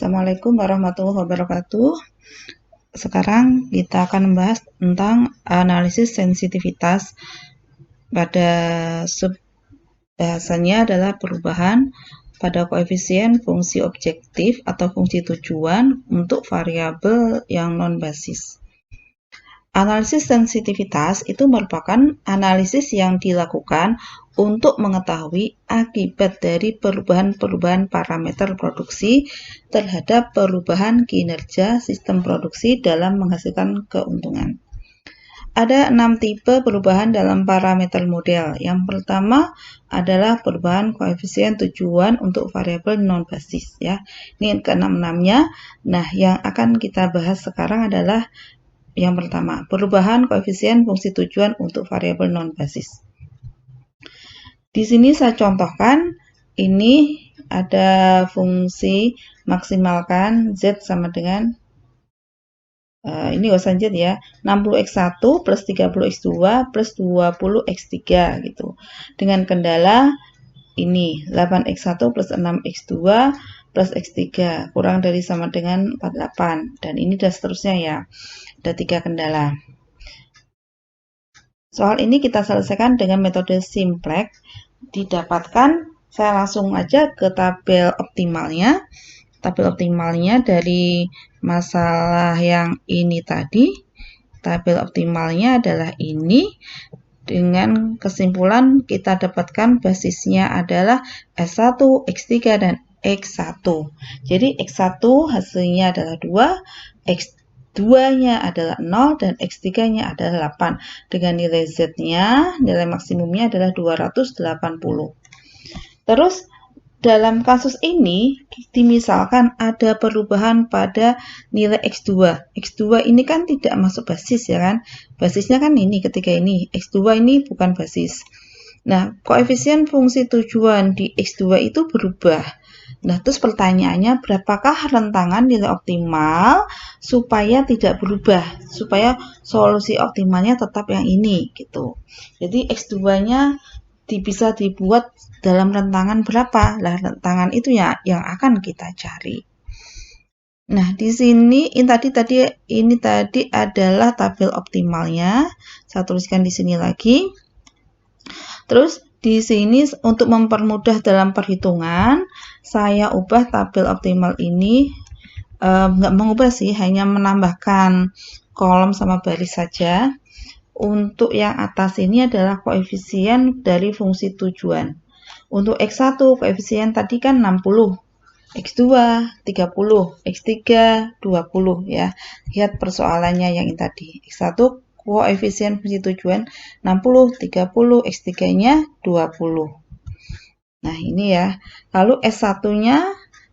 Assalamualaikum warahmatullahi wabarakatuh. Sekarang kita akan membahas tentang analisis sensitivitas. Pada sub bahasanya adalah perubahan pada koefisien fungsi objektif atau fungsi tujuan untuk variabel yang non-basis. Analisis sensitivitas itu merupakan analisis yang dilakukan untuk mengetahui akibat dari perubahan-perubahan parameter produksi terhadap perubahan kinerja sistem produksi dalam menghasilkan keuntungan. Ada 6 tipe perubahan dalam parameter model. Yang pertama adalah perubahan koefisien tujuan untuk variabel non-basis ya. Ini ke-6-6-nya. Nah, yang akan kita bahas sekarang adalah yang pertama, perubahan koefisien fungsi tujuan untuk variabel non-basis. Di sini saya contohkan, ini ada fungsi maksimalkan Z sama dengan, ini Z ya, 60x1 plus 30x2 plus 20x3 gitu. Dengan kendala ini 8x1 plus 6x2 plus x3 kurang dari sama dengan 48 dan ini dan seterusnya ya. Ada 3 kendala. Soal ini kita selesaikan dengan metode simplex. Didapatkan, saya langsung aja ke tabel optimalnya. Tabel optimalnya dari masalah yang ini tadi. Tabel optimalnya adalah ini. Dengan kesimpulan kita dapatkan basisnya adalah S1, X3, dan X1. Jadi X1 hasilnya adalah 2, X2-nya adalah 0, dan X3-nya adalah 8. Dengan nilai Z-nya, nilai maksimumnya adalah 280. Terus, dalam kasus ini, misalkan ada perubahan pada nilai X2. X2 ini kan tidak masuk basis ya kan. Basisnya kan ini ketika ini. X2 ini bukan basis. Nah, koefisien fungsi tujuan di X2 itu berubah. Nah, terus pertanyaannya berapakah rentangan nilai optimal supaya tidak berubah, supaya solusi optimalnya tetap yang ini gitu. Jadi X2-nya bisa dibuat dalam rentangan berapa? Lah, rentangan itu ya yang akan kita cari. Nah, di sini ini tadi adalah tabel optimalnya. Saya tuliskan di sini lagi. Terus di sini untuk mempermudah dalam perhitungan, saya ubah tabel optimal ini, nggak mengubah sih, hanya menambahkan kolom sama baris saja. Untuk yang atas ini adalah koefisien dari fungsi tujuan. Untuk X1 koefisien tadi kan 60, X2 30, X3 20 ya. Lihat persoalannya yang tadi. X1 koefisien fungsi tujuan 60, 30, X3-nya 20. Nah, ini ya. Lalu S1-nya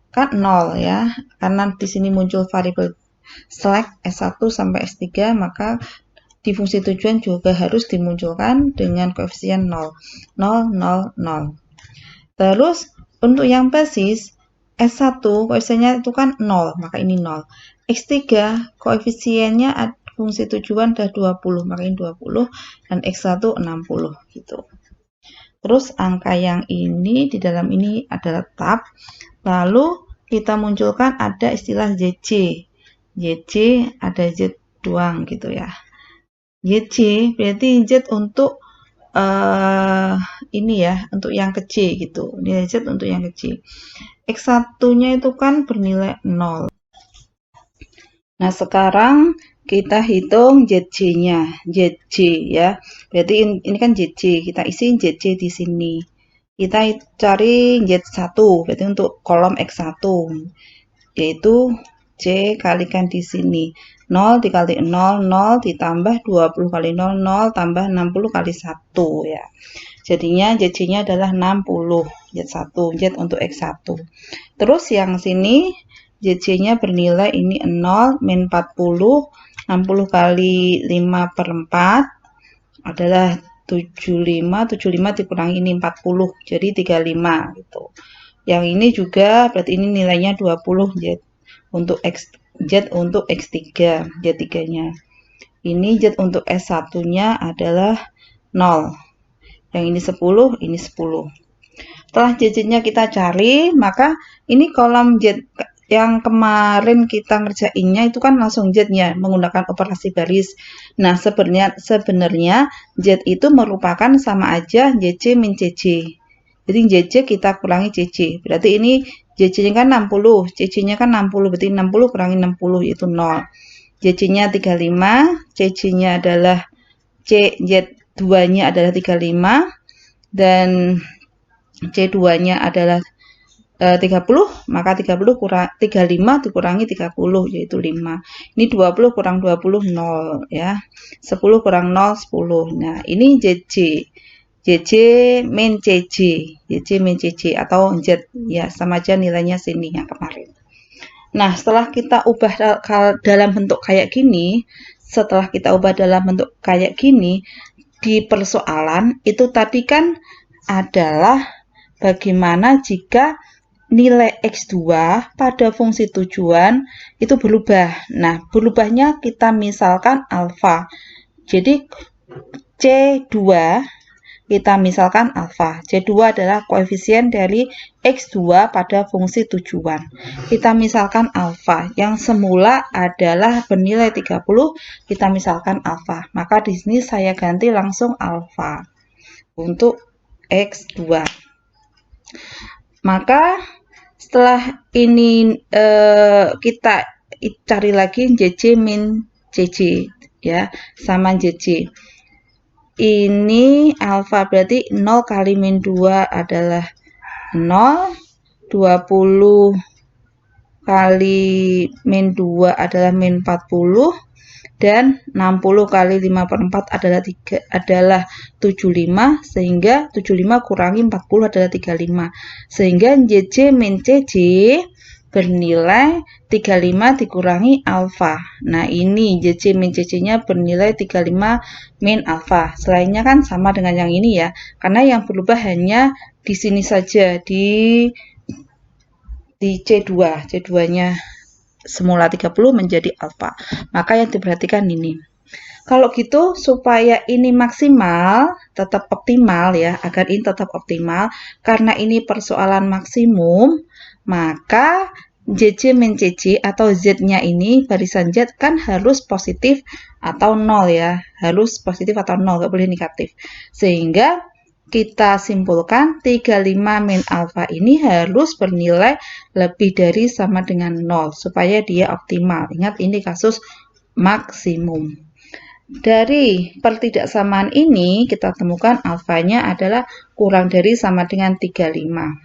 kan 0 ya. Karena di sini muncul variabel select S1 sampai S3, maka di fungsi tujuan juga harus dimunculkan dengan koefisien 0. 0, 0, 0. Terus, untuk yang basis, S1 koefisiennya itu kan 0, maka ini 0. X3 koefisiennya fungsi tujuan adalah 20, maka ini 20, dan X1 60 gitu. Terus angka yang ini di dalam ini adalah tab. Lalu kita munculkan ada istilah ZC. ZC ada Z doang gitu ya. YC berarti Z untuk ini ya, untuk yang kecil gitu. Nilai Z untuk yang kecil. X1-nya itu kan bernilai 0. Nah, sekarang kita hitung ZC-nya. ZC ya. Berarti ini kan ZC. Kita isi ZC di sini. Kita cari Z1. Berarti untuk kolom X1. Yaitu C kalikan di sini. 0 dikali 0, 0 ditambah 20 kali 0, 0 tambah 60 kali 1 ya. Jadinya ZC-nya adalah 60, Z1, Z untuk X1. Terus yang sini ZC-nya bernilai ini 0 min 40, 60 kali 5 per 4 adalah 75, 75 dikurangi ini 40, jadi 35 gitu. Yang ini juga berarti ini nilainya 20 Z untuk Z untuk X3, Z3-nya. Ini Z untuk S1-nya adalah 0. Yang ini 10, ini 10. Setelah Z-nya kita cari, maka ini kolom Z yang kemarin kita ngerjainnya itu kan langsung Z-nya menggunakan operasi baris. Nah, sebenarnya Z itu merupakan sama aja JC min CC. Jadi JC kita kurangi CC. Berarti ini JC-nya kan 60, CC-nya kan 60, berarti 60 kurangi 60 itu 0. JC-nya 35, CC-nya adalah Z2-nya adalah 35 dan C2-nya adalah 30, maka 35 dikurangi 30 yaitu 5. Ini 20 kurang 20 0 ya. 10 kurang 0 10. Nah, ini JC min CC atau Z ya, sama aja nilainya sini yang kemarin. Nah, setelah kita ubah dalam bentuk kayak gini, di persoalan itu tadi kan adalah bagaimana jika nilai X2 pada fungsi tujuan itu berubah. Nah, berubahnya kita misalkan alfa. Jadi, C2 kita misalkan alfa. C2 adalah koefisien dari X2 pada fungsi tujuan. Kita misalkan alfa. Yang semula adalah bernilai 30, kita misalkan alfa. Maka di sini saya ganti langsung alfa untuk X2. Maka setelah ini kita cari lagi JC min CC ya, sama JC. Ini alfa berarti 0 kali min 2 adalah 0, 20 kali min 2 adalah min 40, dan 60 kali 5/4 adalah 75, sehingga 75 kurangi 40 adalah 35. Sehingga JC min CC bernilai 35 dikurangi alfa. Nah, ini JC min CC-nya bernilai 35 min alfa. Selainnya kan sama dengan yang ini ya, karena yang berubah hanya di sini saja, di C2. C2-nya semula 30 menjadi alfa. Maka yang diperhatikan ini. Kalau gitu, supaya ini maksimal, tetap optimal ya, agar ini tetap optimal, karena ini persoalan maksimum, maka JC min CC atau Z-nya ini, barisan Z kan harus positif atau 0 ya, harus positif atau 0, nggak boleh negatif. Sehingga kita simpulkan 35 min alfa ini harus bernilai lebih dari sama dengan 0 supaya dia optimal. Ingat, ini kasus maksimum. Dari pertidaksamaan ini kita temukan alfanya adalah kurang dari sama dengan 35.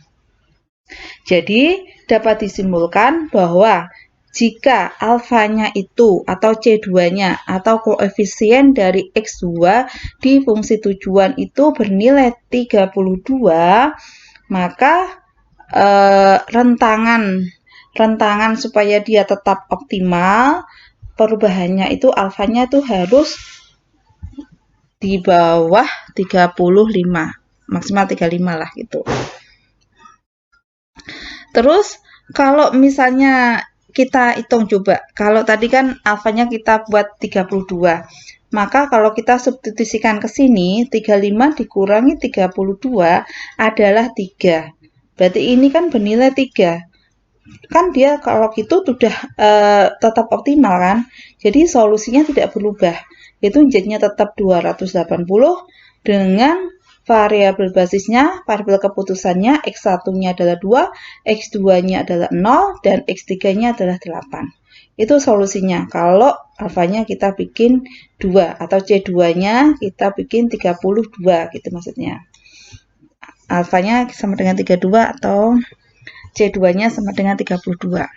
Jadi dapat disimpulkan bahwa jika alfanya itu atau C2-nya atau koefisien dari X2 di fungsi tujuan itu bernilai 32, maka rentangan supaya dia tetap optimal, perubahannya itu alfanya itu harus di bawah 35, maksimal 35 lah gitu. Terus kalau misalnya kita hitung coba, kalau tadi kan alfanya kita buat 32, maka kalau kita substitusikan ke sini, 35 dikurangi 32 adalah 3. Berarti ini kan bernilai 3. Kan dia kalau gitu sudah tetap optimal kan? Jadi solusinya tidak berubah. Itu Z-nya tetap 280 dengan variabel basisnya, variabel keputusannya, X1-nya adalah 2, X2-nya adalah 0, dan X3-nya adalah 8. Itu solusinya. Kalau alfanya kita bikin 2, atau C2-nya kita bikin 32, gitu maksudnya. Alfanya sama dengan 32, atau C2-nya sama dengan 32.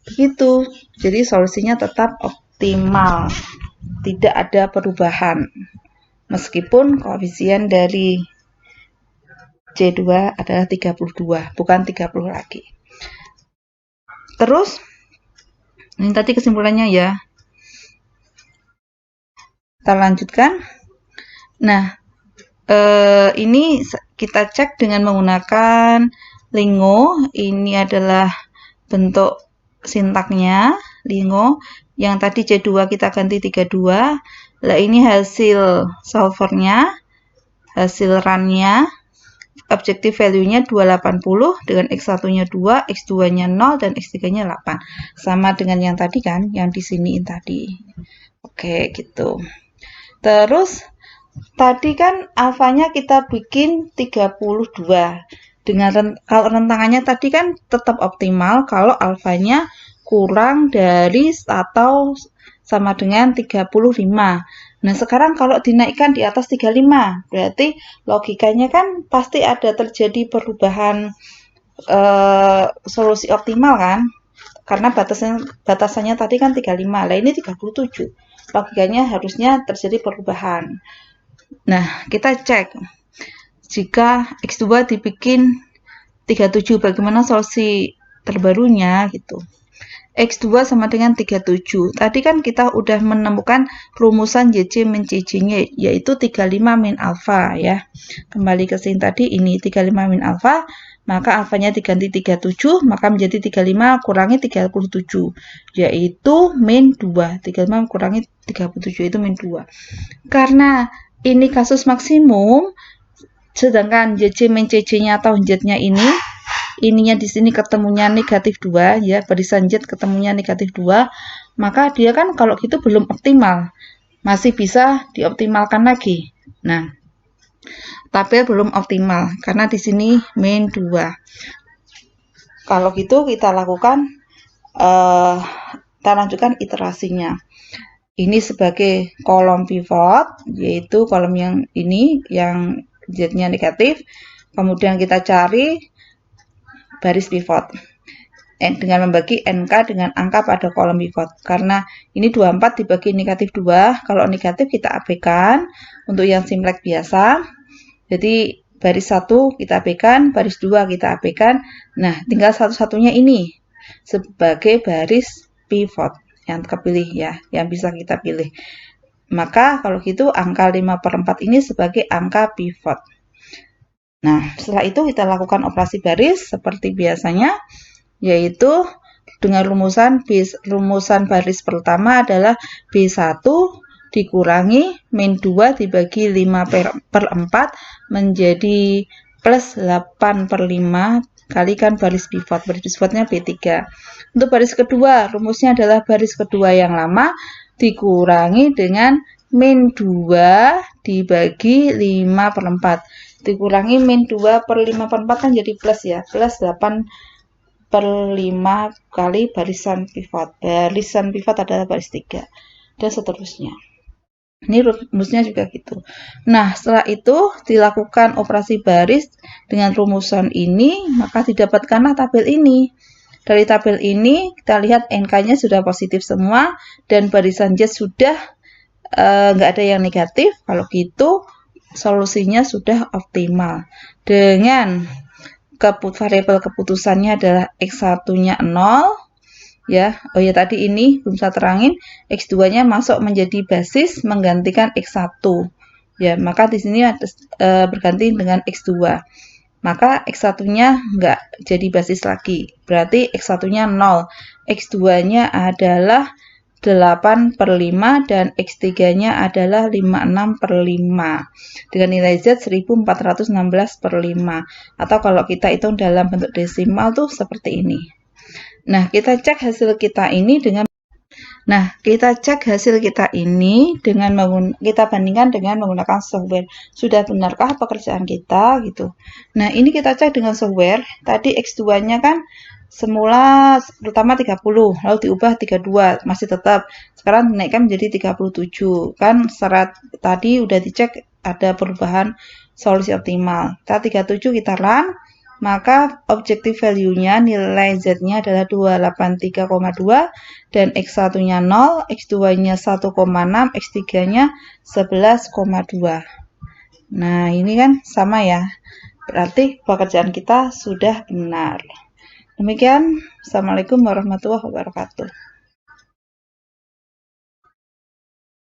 Begitu. Jadi solusinya tetap optimal. Tidak ada perubahan. Meskipun koefisien dari C2 adalah 32, bukan 30 lagi. Terus, ini tadi kesimpulannya ya. Kita lanjutkan. Nah, ini kita cek dengan menggunakan Lingo. Ini adalah bentuk sintaknya, Lingo. Yang tadi C2 kita ganti 32. Lah ini hasil solvernya, hasil run-nya. objective value-nya 280 dengan X1-nya 2, X2-nya 0, dan X3-nya 8. Sama dengan yang tadi kan, yang di siniin tadi. Oke, gitu. Terus, tadi kan alfanya kita bikin 32. Kalau rentangannya tadi kan tetap optimal kalau alfanya kurang dari atau sama dengan 35. Nah, sekarang kalau dinaikkan di atas 35, berarti logikanya kan pasti ada terjadi perubahan solusi optimal kan? Karena batasannya tadi kan 35, lah ini 37. Logikanya harusnya terjadi perubahan. Nah, kita cek. Jika X2 dibikin 37, bagaimana solusi terbarunya gitu. X2 sama dengan 37. Tadi kan kita udah menemukan rumusan JC min CC-nya, yaitu 35 min alfa ya. Kembali ke sini tadi, ini 35 min alfa, maka alfanya diganti 37, maka menjadi 35 kurangi 37, yaitu min 2. 35 kurangi 37 itu min 2. Karena ini kasus maksimum, sedangkan JC min CC-nya atau Z-nya ininya di sini ketemunya negatif 2 ya, barisan Z ketemunya negatif 2, maka dia kan kalau gitu belum optimal, masih bisa dioptimalkan lagi. Nah, tabel belum optimal karena di sini min 2. Kalau gitu kita lakukan kita lanjutkan iterasinya. Ini sebagai kolom pivot, yaitu kolom yang ini yang Z-nya negatif. Kemudian kita cari baris pivot dengan membagi NK dengan angka pada kolom pivot. Karena ini 24 dibagi negatif 2, kalau negatif kita abaikan untuk yang simplek biasa. Jadi baris 1 kita abaikan, baris 2 kita abaikan. Nah, tinggal satu-satunya ini sebagai baris pivot yang kepilih ya, yang bisa kita pilih. Maka kalau gitu angka 5/4 ini sebagai angka pivot. Nah, setelah itu kita lakukan operasi baris seperti biasanya, yaitu dengan rumusan baris pertama adalah B1 dikurangi min 2 dibagi 5/4 menjadi plus 8/5 kalikan baris pivot. Baris pivotnya B3. Untuk baris kedua, rumusnya adalah baris kedua yang lama dikurangi dengan min 2 dibagi 5/4. Dikurangi min 2 per 5/4 kan jadi plus ya, plus 8/5 kali barisan pivot. Barisan pivot adalah baris 3 dan seterusnya. Ini rumusnya juga gitu. Nah, setelah itu dilakukan operasi baris dengan rumusan ini, maka didapatkanlah tabel ini. Dari tabel ini kita lihat NK-nya sudah positif semua dan barisan Z sudah nggak ada yang negatif. Kalau gitu solusinya sudah optimal. Dengan variabel keputusannya adalah X1-nya 0 ya. Oh ya, tadi ini belum saya terangin, X2-nya masuk menjadi basis menggantikan X1. Ya, maka di sini berganti dengan X2. Maka X1-nya nggak jadi basis lagi. Berarti X1-nya 0. X2-nya adalah 8/5 dan X3-nya adalah 56/5 dengan nilai Z 1416/5, atau kalau kita hitung dalam bentuk desimal tuh seperti ini. Nah, kita cek hasil kita ini dengan kita bandingkan dengan menggunakan software. Sudah benarkah pekerjaan kita gitu. Nah, ini kita cek dengan software. Tadi X2-nya kan semula pertama 30, lalu diubah 32, masih tetap. Sekarang dinaikkan menjadi 37. Kan syarat tadi udah dicek ada perubahan solusi optimal. Kita 37 kita run, maka objective value-nya nilai Z-nya adalah 283,2 dan X1-nya 0, X2-nya 1,6, X3-nya 11,2. Nah, ini kan sama ya. Berarti pekerjaan kita sudah benar. Demikian, Assalamualaikum warahmatullahi wabarakatuh.